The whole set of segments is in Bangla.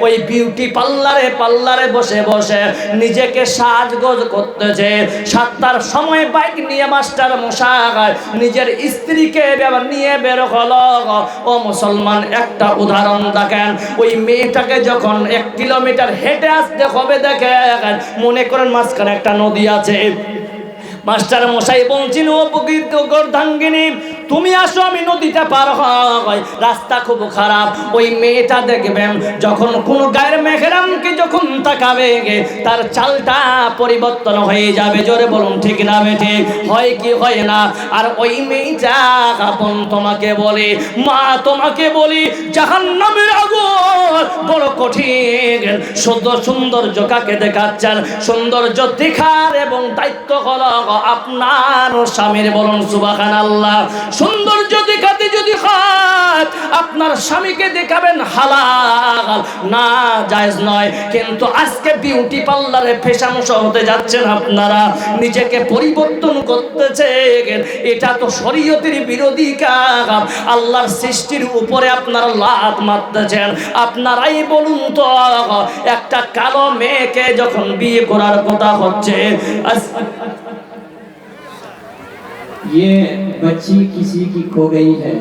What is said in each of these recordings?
ওই বিউটি পার্লারে বসে বসে নিজেকে সাজগোজ করতেছে। 7টার সময় বাইক নিয়ে মাস্টার মশাই নিজের স্ত্রীকে নিয়ে বের হলো। ও মুসলমান, একটা উদাহরণ দেখেন, ওই মেয়েটাকে যখন 1 কিলোমিটার হেঁটে আসতে হবে, দেখেন মনে করেন মাঝখানে একটা নদী আছে। মাস্টার মশাই বলছেন, ও প্রকৃত গর্ধাঙ্গিনী, তুমি আসো, আমি নদীটা পার হয়, রাস্তা খুব খারাপ। ওই মেয়েটা দেখবেন যখন কোন গায়ের মেহরামকে যখন তাকাবে, তার চালটা পরিবর্তন হয়ে যাবে। জোরে বলুন ঠিক না বেঠে? হয় কি হয় না? আর ওই মেয়েটা আপন তোমাকে বলে, মা তোমাকে বলি, জাহান্নামের আগুন বড় কঠিন। সৌন্দর্য কাকে দেখাচ্ছেন? সৌন্দর্য দেখার এবং দায়িত্ব হলো আপনার স্বামীর। বলুন সুবহানাল্লাহ। সৌন্দর্য দেখাতে যদি হয়, আপনার স্বামীকে দেখাবেন হালাল, না জায়েজ নয়। কিন্তু আজকে বিউটি পার্লারে ফ্যাশন হতে যাচ্ছেন আপনারা, নিজেকে পরিবর্তন করতেছেন। এটা তো শরীয়তের বিরোধী কাজ। আল্লাহর সৃষ্টির উপরে আপনারা লাত মারতেছেন। আপনারাই বলুন তো, একটা কালো মেয়েকে যখন বিয়ে করার কথা হচ্ছে, ये बच्ची किसी की खो गई है,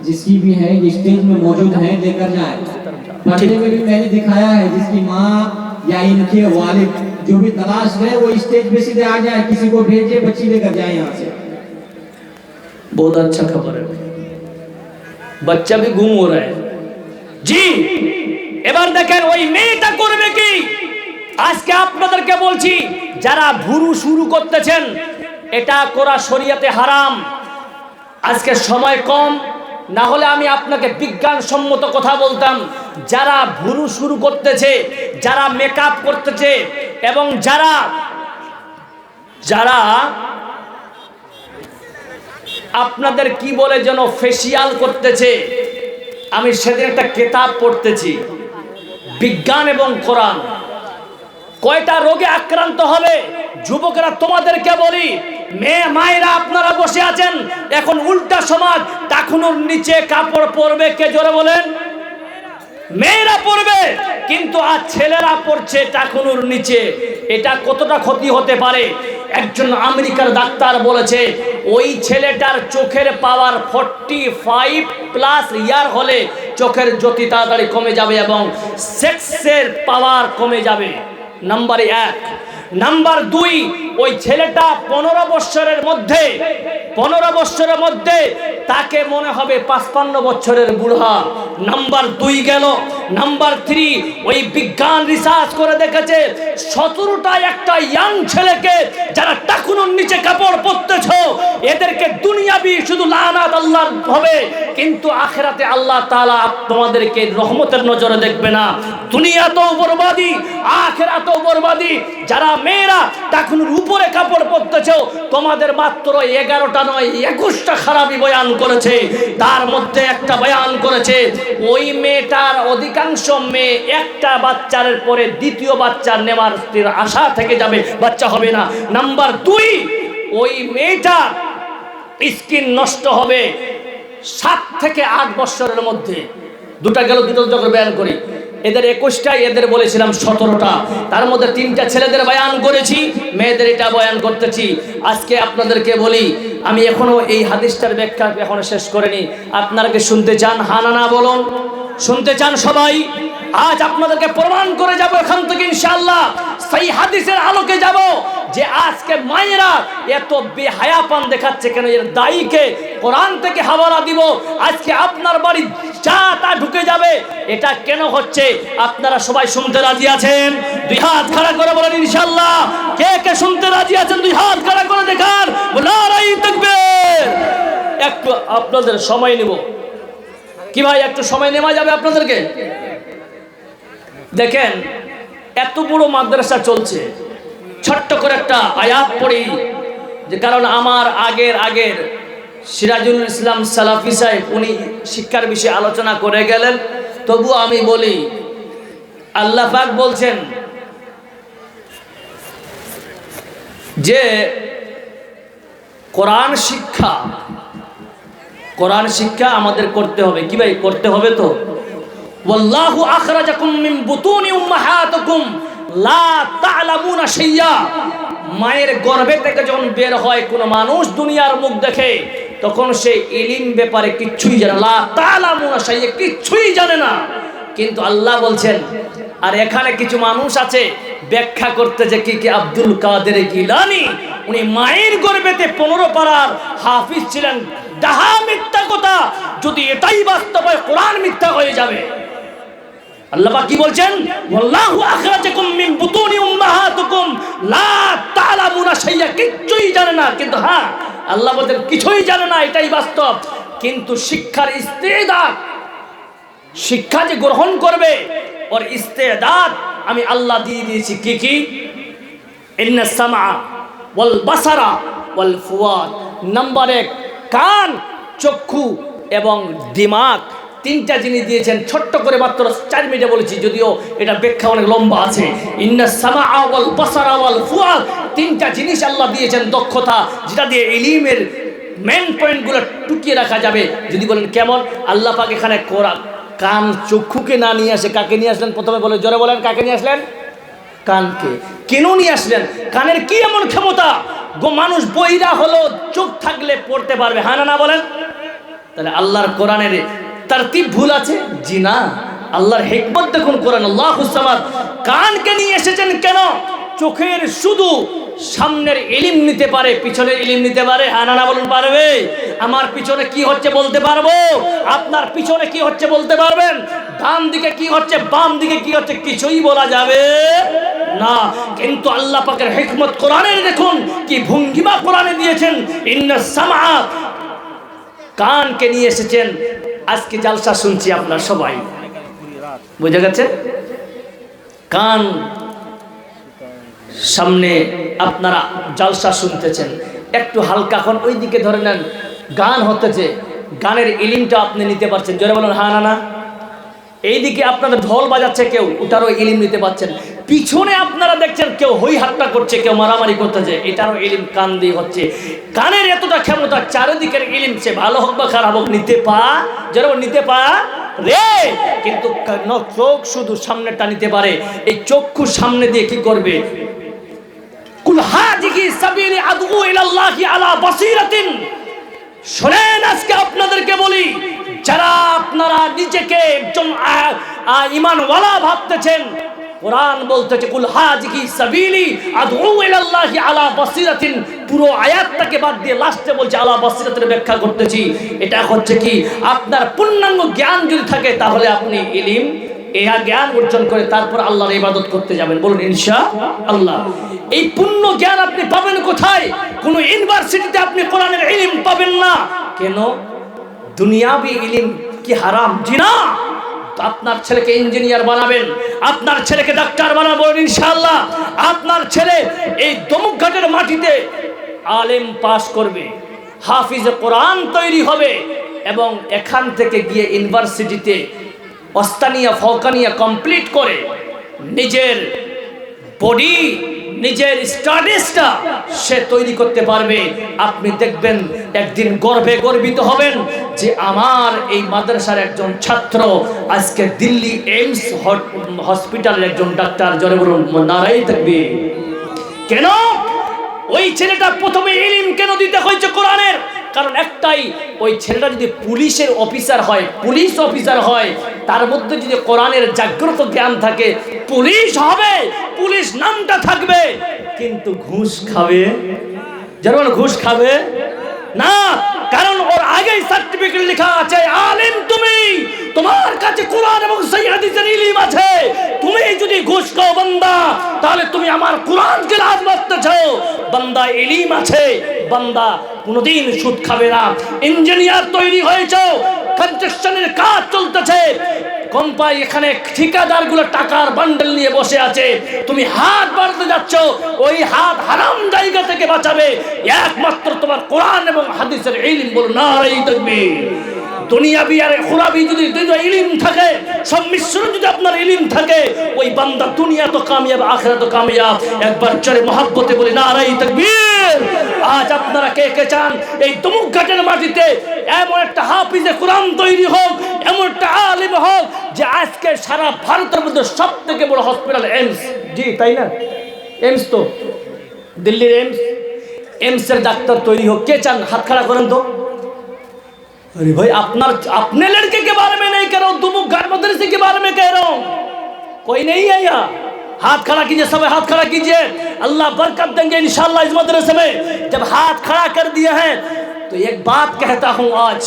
जिसकी भी है स्टेज में मौजूद है, लेकर जाए। पर्दे में भी मैंने दिखाया है, जिसकी माँ या इनके वालिद जो भी तलाश है वो स्टेज पे सीधे आ जाए, किसी को भेजे, बच्ची लेकर जाए यहाँ से। बहुत अच्छा खबर है, बच्चा भी गुम हो रहा है জি। এবার দেখেন ওই মেয়েটা করবে কি। আজকে আপনাদেরকে বলছি, যারা ভুরু শুরু করতেছেন, এটা করা শরীয়তে হারাম। আজকে সময় কম, না হলে আমি আপনাকে বিজ্ঞানসম্মত কথা বলতাম। যারা ভুরু শুরু করতেছে, যারা মেকআপ করতেছে, এবং যারা আপনাদের কি বলে যেন ফেসিয়াল করতেছে, আমি সেদিন একটা কিতাব পড়তেছি, বিজ্ঞান এবং কোরআন কয়টা রোগে আক্রান্ত হবে। যুবকরা তোমাদেরকে বলি, মেয়ে মায়েরা আপনারা বসে আছেন, এখন উল্টা সমাজ, টাকুনোর নিচে কাপড় পরবে কে? জোরে বলেন। মেয়েরা পরবে, কিন্তু আজ ছেলেরা পরছে টাকুনোর নিচে। এটা কতটা ক্ষতি হতে পারে? একজন আমেরিকার ডাক্তার বলেছে, ওই ছেলেটার চোখের পাওয়ার 45+ ইয়ার হলে চোখের জ্যোতি তাড়াতাড়ি কমে যাবে এবং সেক্সের পাওয়ার কমে যাবে। নাম্বার 1। নাম্বার 2, ওই ছেলেটা 15 বছরের মধ্যে তাকে মনে হবে 55 বছরের বুড়া। নাম্বার 2 গেল। নাম্বার 3, ওই বিজ্ঞান রিসার্চ করে দেখেছে 17টা একটা ইয়াং ছেলেকে যারা টাকুনোর নিচে কাপড় পরতেছ, এদেরকে দুনিয়াবি শুধু লানাত আল্লাহর হবে, কিন্তু আখিরাতে আল্লাহ তাআলা তোমাদেরকে রহমতের নজরে দেখবে না। দুনিয়াতেও বরবাদি, আখিরাতেও বরবাদি। যারা মেয়েরা টাকুনোর উপরে কাপড় পরতেছ, তোমাদের মাত্র 11টা নয় 21টা খারাপি বয়ান করেছে। তার মধ্যে একটা বয়ান করেছে, ওই মেয়েটার অধিকাংশ মেয়ে একটা বাচ্চার পরে দ্বিতীয় বাচ্চা নেওয়ার আশা থেকে যাবে, বাচ্চা হবে না। নাম্বার 2, ওই মেয়েটার স্কিন নষ্ট হবে 7 থেকে 8 বছরের মধ্যে। দুটা গেল, দুটো যখন বয়ান করি, এদের 21টা, এদের বলেছিলাম 17টা। তার মধ্যে 3টা ছেলেদের বয়ান করেছি, মেয়েদের এটা বয়ান করতেছি। আজকে আপনাদেরকে বলি, আমি এখনো এই হাদিসটার ব্যাখ্যা এখনো শেষ করিনি। আপনারা কি শুনতে চান? হ্যাঁ না না বলুন। শুনতে চান সবাই? আজ আপনাদেরকে প্রমাণ করে যাব এখান থেকে ইনশাআল্লাহ। সেই হাদিসের আলোকে যাব যে আজকে মায়েরা এত বেহায়াপন দেখাচ্ছে কেন, এর দায়ীকে কোরআন থেকে হাওয়ালা দিব। আজকে আপনার বাড়ি যা তা ঢুকে যাবে, এটা কেন হচ্ছে? আপনারা সবাই শুনতে রাজি আছেন? 2 হাত খাড়া করে বলেন ইনশাআল্লাহ। কে কে শুনতে রাজি আছেন? 2 হাত খাড়া করে দেখান। নারাই তাকবীর। একটু আপনাদের সময় নেব কি ভাই? একটু সময় নেওয়া যাবে আপনাদেরকে? দেখেন, এত বড় মাদ্রাসা চলছে, ছোট্ট করে একটা আয়াত পড়ি, যে কারণ আমার আগের সিরাজুল ইসলাম সালাফি সাহেব উনি শিক্ষার বিষয়ে আলোচনা করে গেলেন, তবু আমি বলি, আল্লাহ পাক বলছেন যে কোরআন শিক্ষা আমাদের করতে হবে। কি ভাই? করতে হবে তো। ওয়াল্লাহু আখরাজাকুম মিন বুতুনি উম্মাহাতিকুম লা তা'লামুনা শাইয়া। মায়ের গর্ভে থেকে যখন বের হয় কোনো মানুষ দুনিয়ার মুখ দেখে, তখন সে ইলম ব্যাপারে কিচ্ছুই জানে না, লা তা'লামুনা শাইয়া, কিচ্ছুই জানে না। কিন্তু আল্লাহ বলছেন, আর এখানে কিছু মানুষ আছে ব্যাখ্যা করতে যে কি আব্দুল কাদের গিলানি উনি মায়ের গর্ভেতে 15 পারার হাফিজ ছিলেন। ডাহা মিথ্যা কথা, যদি এটাই বাস্তব হয় কোরআন মিথ্যা হয়ে যাবে। আল্লাহ পাক কি বলছেন? ওয়াল্লাহু আখরাজাকুম মিন বুতুনি উম্মাহাতিকুম লা তা'লামুনা শাইয়া, কিচ্ছুই জানে না। কিন্তু হ্যাঁ, আল্লাহ বলেন কিছুই জানে না, এটাই বাস্তব। কিন্তু শিক্ষার ইস্তেদাদ, শিক্ষা যে গ্রহণ করবে ওর ইস্তেদাদ আমি আল্লাহ দিয়ে দিয়েছি। কি কি? ইন্নাস সামআ ওয়াল বাসারা ওয়াল ফুয়াদ। নাম্বার 1 কান, চক্ষু এবং দিমাগ, তিনটা জিনিস দিয়েছেন। ছোট্ট করে মাত্র 4 মিনিটে বলেছি, যদিও এটা ব্যাখ্যা অনেক লম্বা আছে। ইন্নাস সামআ ওয়াল বাসারা ওয়াল ফুয়াদ, তিনটা জিনিস আল্লাহ দিয়েছেন, দক্ষতা, যেটা দিয়ে ইলমের মেন পয়েন্টগুলো টুকিয়ে রাখা যাবে। যদি বলেন কেমন, আল্লাহ পাক এখানে কোরআন কান চক্ষুকে না নিয়ে আসে কাকে নিয়ে আসলেন? প্রথমে বলে, জোরে বলেন, কাকে নিয়ে আসলেন? কানকে। কেন নিয়ে আসলেন? কানের কি এমন ক্ষমতা গো, মানুষ বহিরা হলো চোখ থাকলে পড়তে পারবে, হ্যাঁ না বলেন? তাহলে আল্লাহর কোরআনের তারতিব ভুল আছে? জি না, আল্লাহর হিকমত দেখুন কোরআন। আল্লাহুস সামাদ। কানকে নিয়ে এসেছেন কেন? চোখের শুধু সামনের ইলম নিতে পারে, পিছনের ইলম নিতে পারে, হ্যাঁ না বলুন? পারবে? আমার পিছনে কি হচ্ছে বলতে পারবো, আপনার পিছনে কি হচ্ছে বলতে পারবেন, ডান দিকে কি হচ্ছে বাম দিকে কি হচ্ছে কিছুই বলা যাবে না। কিন্তু আল্লাহ পাকের হিকমত কোরআনের দেখুন কি ভঙ্গিমা কোরআনে দিয়েছেন। ইন্নাস সামআ, কানকে নিয়ে এসেছেন। আজকে জালসা শুনছি আপনার সবাই, বুঝে গেছে? কান সামনে আপনারা জালসা শুনতেছেন, একটু হালকা এখন ওই দিকে ধরে নেন, গান হতেছে, গানের ইলিমটা আপনি নিতে পারছেন, জোরে বলুন হ্যাঁ না না। এইদিকে আপনাদের ঢোল বাজাচ্ছে কেউ, ওটারও ইলিম নিতে পারছেন। পিছনে আপনারা দেখছেন কেউ হই হাট্টা করছে, কেউ মারামারি করতেছে, এটারও ইলিম কান দিয়ে হচ্ছে। কানের এতটা ক্ষমতা, চারিদিকের ইলিম সে ভালো হোক বা খারাপ হোক নিতে জোরে বলুন নিতে রে। কিন্তু চোখ শুধু সামনেটা নিতে পারে। এই চক্ষু সামনে দিয়ে কি করবে? কুল হাযিহি সাবিলি আদউ ইলাল্লাহি আলা বাসীরাতিন। শুনেন, আজকে আপনাদেরকে বলি, যারা আপনারা নিজেকে একজন ঈমানওয়ালা ভাবতেছেন, কোরআন বলতেছে কুল হাযিহি সাবিলি আদউ ইলাল্লাহি আলা বাসীরাতিন। পুরো আয়াতটাকে বাদ দিয়ে লাস্টে বলছে আলা বাসীরাতের ব্যাখ্যা করতেছি। এটা হচ্ছে কি, আপনার পূর্ণাঙ্গ জ্ঞান যদি থাকে তাহলে আপনি ইলম জ্ঞান অর্জন করে তারপর আল্লাহর ইবাদত করতে যাবেন, বলুন ইনশাআল্লাহ। এই পূর্ণ জ্ঞান আপনি পাবেন কোথায়? কোন ইউনিভার্সিটিতে আপনি কোরআনের ইলম পাবেন না। কেন? দুনিয়াবি ইলম কি হারাম? জি না। আপনার ছেলেকে ইঞ্জিনিয়ার বানাবেন, আপনার ছেলেকে ডাক্তার বানাবেন ইনশাআল্লাহ। আপনার ছেলে এই দমুকঘাটের মাটিতে আলেম পাস করবে, হাফিজে কোরআন তৈরি হবে, এবং এখান থেকে গিয়ে ইউনিভার্সিটিতে ওস্তানিয়া ফৌকানিয়া কমপ্লিট করে নিজের বডি, নিজের স্টাডিজটা সে তৈরি করতে পারবে। আপনি দেখবেন একদিন গর্বে গর্বিত হবেন যে আমার এই মাদ্রাসার একজন ছাত্র আজকে দিল্লি এইমস হসপিটালের একজন ডাক্তার। জোরে বলুন নারায়ে তাকবীর। কেন? ওই ছেলেটা প্রথমে ইলম কেন দিতে হয়েছে কোরআনের? কারণ একটাই, ওই ছেলেটা যদি পুলিশের অফিসার হয়, পুলিশ অফিসার হয়, তার মধ্যে যদি কোরআনের জাগ্রত জ্ঞান থাকে, পুলিশ হবে, পুলিশ নামটা থাকবে, কিন্তু ঘুষ খাবে? যেমন ঘুষ খাবে না, কারণ ওর আগেই সার্টিফিকেট লেখা আছে আলেম তুমি, তোমার কাছে কোরআন এবং সহিহ হাদিসের ইলম আছে। তুমি যদি ঘুষ খাও বান্দা, তাহলে তুমি আমার কোরআনকে লাজ মারতেছো। বান্দা ইলম আছে, বান্দা কোনোদিন সুদ খাবে না। ইঞ্জিনিয়ার তৈরি হয়েছে, কনস্ট্রাকশনের কাজ চলতেছে, কোম্পানি এখানে ঠিকাদারগুলো টাকার বান্ডেল নিয়ে বসে আছে, তুমি হাত বাড়াতে যাচ্ছ, ওই হাত হারাম জায়গা থেকে বাঁচাবে একমাত্র তোমার কোরআন এবং হাদিসের ইলম। বলুন নারায়ে তাকবীর। দুনিয়াবি আর খুরাবি যদি দুটো ইলম থাকে, সব মিশ্রণ যদি আপনার ইলম থাকে, ওই বান্দা দুনিয়া তো কামিয়াব, আখিরাত তো কামিয়াব। একবার চলে মহব্বতে বলি নারায়ে তাকবীর। আজ আপনারা কে কে চান এই তমুকঘাটের মাটিতে এমন একটা হাফিজে কোরআন তৈরি হোক, এমন একটা আলিম হোক যে আজকে সারা ভারতের মধ্যে সব থেকে বড় হসপিটাল এইমস, জি তাই না, এইমস তো दिल्ली एम्स से डॉक्टर तैयारी हो, के चान हाथ खड़ा करें तो। अरे भाई अपने लड़के के बारे में नहीं कह रहा हूँ, दुमुक घाट मदरसे के बारे में कह रहा हूँ। कोई नहीं है यहाँ, हाथ खड़ा कीजिए, सब हाथ खड़ा कीजिए, अल्लाह बरकत देंगे इंशाअल्लाह इस मदरसे में। जब हाथ खड़ा कर दिया है तो एक बात कहता हूँ आज,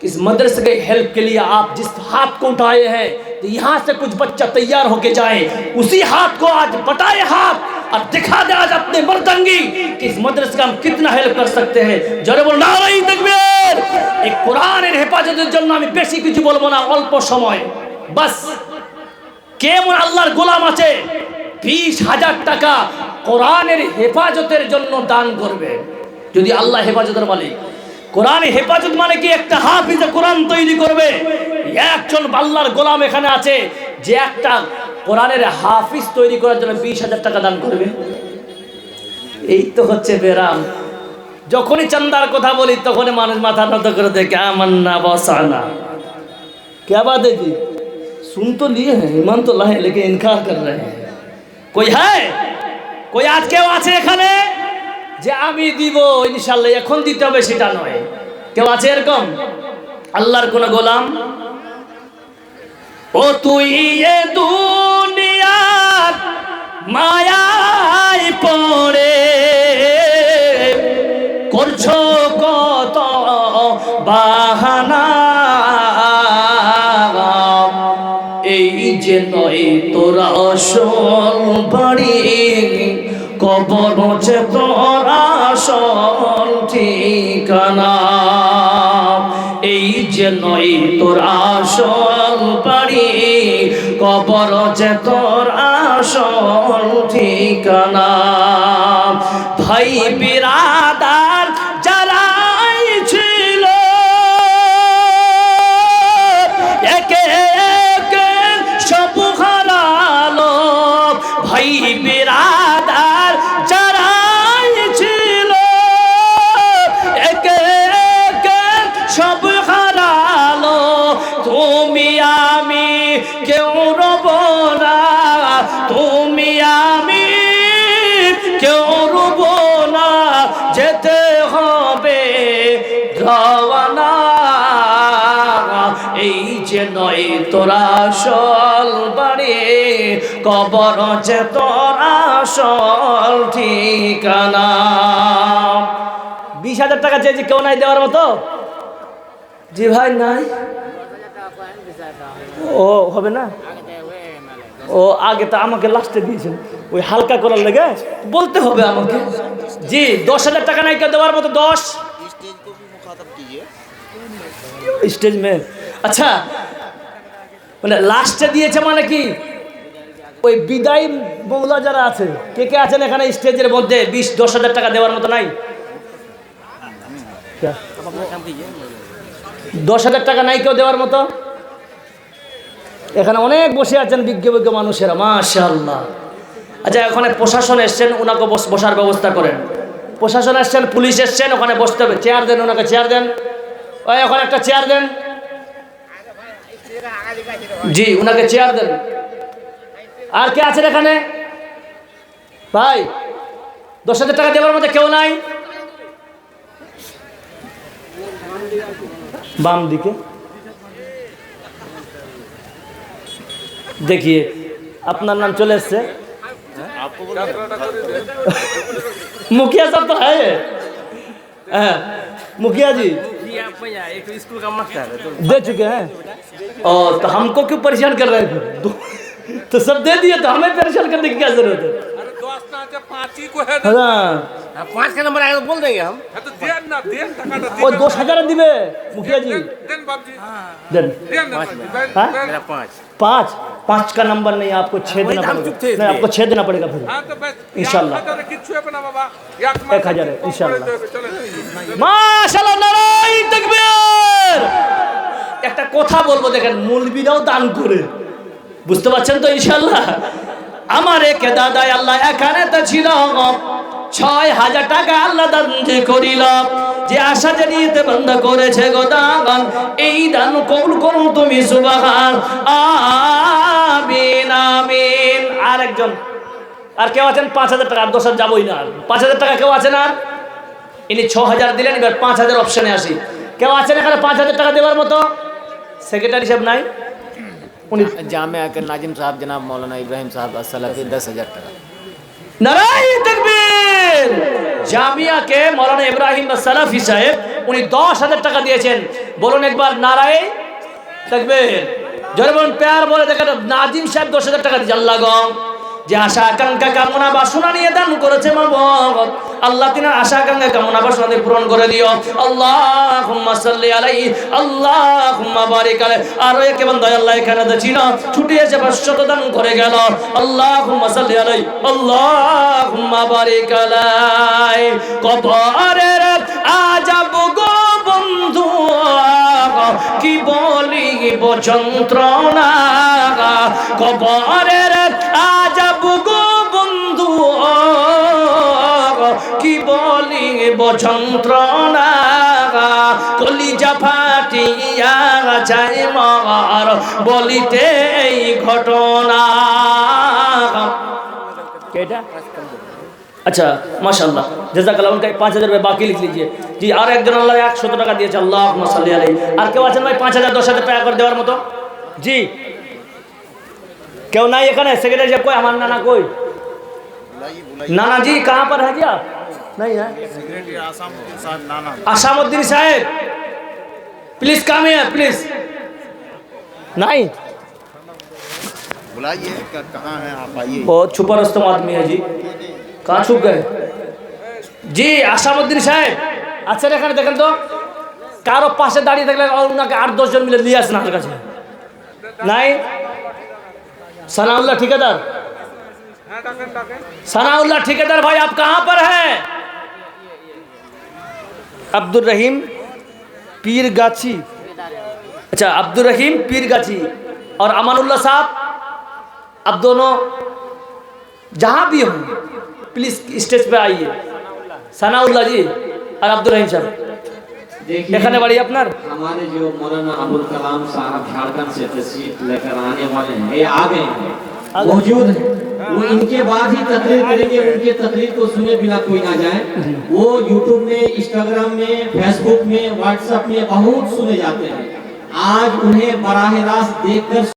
इस मदरसे के हेल्प के लिए आप जिस हाथ को उठाए हैं तो यहाँ से कुछ बच्चा तैयार होके जाए, उसी हाथ को आज बटाए हाथ और दिखा दे आज अपने मर्दंगी कि इस मदरसे का हम कितना हेल्प कर सकते हैं। जरे बोल नाराये ताकबीर। एक कुरानेर हेफाजतेर जন্য আমি বেশি কিছু বলবো না, অল্প সময় বাস। কেমন আল্লাহর গোলাম আছে 20,000 টাকা কোরআনের হেফাজতের জন্য দান করবে, যদি আল্লাহ হেফাজতের মালিক। কোরআনের হেফাজত মানে কি একটা হাফিজে কোরআন তৈরি করবে। একজন আল্লাহর গোলাম এখানে আছে যে একটা কোরআনের হাফিজ তৈরি করার জন্য 20,000 টাকা দান করবে। এই তো হচ্ছে বেরাম। যখনই চান্দার কথা বলি তখনই মানুষ মাথা নত করে দেখে আমান্না বসানা। क्या बात है जी, सुन तो लिए हैं, ईमान तो लाए लेकिन इनकार कर रहे हैं। कोई है, कोई आज কেউ আছে এখানে যে আমি দিব ইনশাআল্লাহ এখন দিতে হবে সেটা নয়? কেউ আছে এরকম আল্লাহর কোন গোলাম? ও তুই এ দুনিয়ার মায়ায় পড়ে করছো কত বাহানা, এই যে নয় তোর আসল বাড়ি, কবর হচ্ছে তোর আসল ঠিকানা। এই যে নয় তোর আসল বাড়ি, কবর হচ্ছে তোর আসল ঠিকানা। ভাই বিরাদার যারাই ছিল একে একে সব হারালো, ভাই বিরাদার যারাই ছিল একে একে সব হারালো। তুমি আমি কেউ রব না, তুমি আমি কেউ রব না, যেতে হবে রওয়ানা। এই যে নয় তোরা আসল বাড়ি, কবর যে তোর আসল ঠিকানা। 20,000 টাকা চেয়েছি, কেউ নাই দেওয়ার মতো? জি ভাই নাই। ও হবে না, ও আগে তো আমাকে লাস্টে দিয়েছেন, ওই হালকা করার লেগে বলতে হবে আমাকে। জি 10,000 টাকা নাই কেউ দেওয়ার মতো? 10 স্টেজ মে আচ্ছা, মানে লাস্টে দিয়েছে মানে কি ওই বিদায় মৌলা যারা আছে, কে কে আছেন এখানে স্টেজের মধ্যে 10,000 টাকা দেওয়ার মতো নাই? 10,000 টাকা নাই কেউ দেওয়ার মতো? এখানে অনেক বসে আছেন বিজ্ঞ বিজ্ঞ মানুষেরা, মাশাআল্লাহ। আচ্ছা ওখানে প্রশাসন এসছেন, ওনাকে বসার ব্যবস্থা করেন। প্রশাসন এসছেন, পুলিশ এসছেন, ওখানে বসতে হবে, চেয়ার দেন, ওনাকে চেয়ার দেন। ওই ওখানে একটা চেয়ার দেন, জি ওনাকে চেয়ার দেন। আর কে আছেন এখানে ভাই? 10,000 টাকা দেওয়ার মতো কেউ নাই? বাম দিকে देखिए আপনার নাম চলে এসছে, मुखिया साहब तो है। मुखिया जी एक स्कूल का मास्टर है, दे चुके हैं। और तो हमको क्यों परेशान कर रहे थे? तो सब दे दिए तो हमें परेशान करने की क्या जरूरत है? अरे दोस्त ना जब 5 ही को है, हाँ 5 का नंबर आएगा तो बोल देंगे हम। तो देन ना देन টাকা না वो 10,000 दिबे मुखिया जी देन बाबजी देन। देन ना हाँ? मेरा 5 5 का नंबर नहीं, आपको 6 देना वही तो हम चुप थे पड़ेगा। नहीं, आपको 6 देना पड़ेगा फिर हां तो बस इंशाल्लाह। কিছু হবে না বাবা, 1,000 इंशाल्लाह। চলে মাশাআল্লাহ, নারায়ে তাকবীর। একটা কথা বলবো দেখেন, মৌলবীরাও দান করে, বুঝতে পারছেন তো ইনশাআল্লাহ? আমার এক দাদাই আল্লাহ এখানে তো ছিল ৬,০০০ টাকা আল্লাহ দান যে করিল, যে আশা জানিয়েতে বন্ধ করেছে গো দান, এই দান কবুল করুন তুমি সুবহান আমিন আমিন। আর একজন আর কেউ আছেন ৫,০০০ টাকা? ১০,০০০ যাবই না। ৫,০০০ টাকা কেউ আছেন? আর ইনি ৬,০০০ দিলেন, এবার ৫,০০০ অপশনে আসি। কেউ আছেন এখানে ৫,০০০ টাকা দেওয়ার মতো? সেক্রেটারি সাহেব নাই? উনি जामिया के नाजिम साहब जनाब मौलाना इब्राहिम साहब असलफी 10,000 টাকা। নারায়ে তাকবীর। জামিয়া কে মৌলানা ইব্রাহিম সালাফি সাহেব উনি ১০,০০০ টাকা দিয়েছেন। বলুন একবার নারায়ে তাকবীর। জোরে বলুন, প্যার বলে দেখেন। নাজিম সাহেব ১০,০০০ টাকা দিয়েছে। আল্লাহ গো, যে আশা আকাঙ্ক্ষা কামনা বাসনা নিয়ে দান করেছে মাবুদ, আল্লাহ তিনার আশা আকাঙ্ক্ষা কামনা বাসনা পূরণ করে দিও। আল্লাহুম্মা সাল্লি আলাইহি, আল্লাহুম্মা বারিক আলাইহি। আর একে বান্দা আল্লাহ এখানে তো ছিল, ছুটে এসে ৫০০ দান করে গেল। আল্লাহুম্মা সাল্লি আলাইহি, আল্লাহুম্মা বারিক আলাইহি। কবরের আযাব গো বন্ধু, কি বলিব যন্ত্রণা, কবরের আযাব গো বন্ধু, কি বলিব যন্ত্রণা, কলিজা ফাটিয়া যায় মার বলিতে এই ঘটনা। কেটা? अच्छा माशाल्लाह जज़ाकल्लाह। उनका 5,000 रुपये बाकी लिख लीजिए जी। और एक जन अल्लाह 100 টাকা দিয়েছে। আল্লাহুম্মা সাল্লি আলাইহি। আর কেউ আছেন ভাই 5,000 10,000 টাকা করে দেওয়ার মতো? জি কেউ নাই এখানে? সেক্রেটারি সাহেব কই? আমার নানা কই? नाना जी कहाँ पर है जी आप? नहीं है आसामुद्दीन साहब, प्लीज कम है प्लीज। नहीं बुलाइए, कहाँ हैं आप? आइए। बहुत छुपा रुस्तम आदमी है जी। कहाँ छुप गए जी? আসামউদ্দিন সাহেব আচ্ছা এখানে দেখেন তো, কারো পাশে দাঁড়িয়ে থাকলে ওনাকে 8-10 জন মিলে নিয়ে আসেন আমার কাছে। নাই সানাউল্লাহ ঠিকাদার? হ্যাঁ ডাকেন ডাকেন। सनाउल्लाह ठेकेदार भाई आप कहाँ पर हैं? अब्दुल रहीम पीर गाछी। अच्छा अब्दुल रहीम पीर गाछी और अमानुल्लाह साहब, अब दोनों जहाँ भी हो प्लीज स्टेज पे आइए। सनाउल्लाह जी और अब्दुल रहीम साहब देखिए এখানে বাড়ি আপনার? हमारे जो मौलाना अबुल कलाम साहब झारखंड से तशरीफ लेकर आने वाले हैं, ये आ गए हैं, मौजूद हैं। वो इनके बाद ही तकरीर करेंगे। उनके तकरीर को सुने बिना कोई ना जाए। वो यूट्यूब में, इंस्टाग्राम में, फेसबुक में, व्हाट्सएप में बहुत सुने जाते हैं। आज उन्हें बराह रास्त देखकर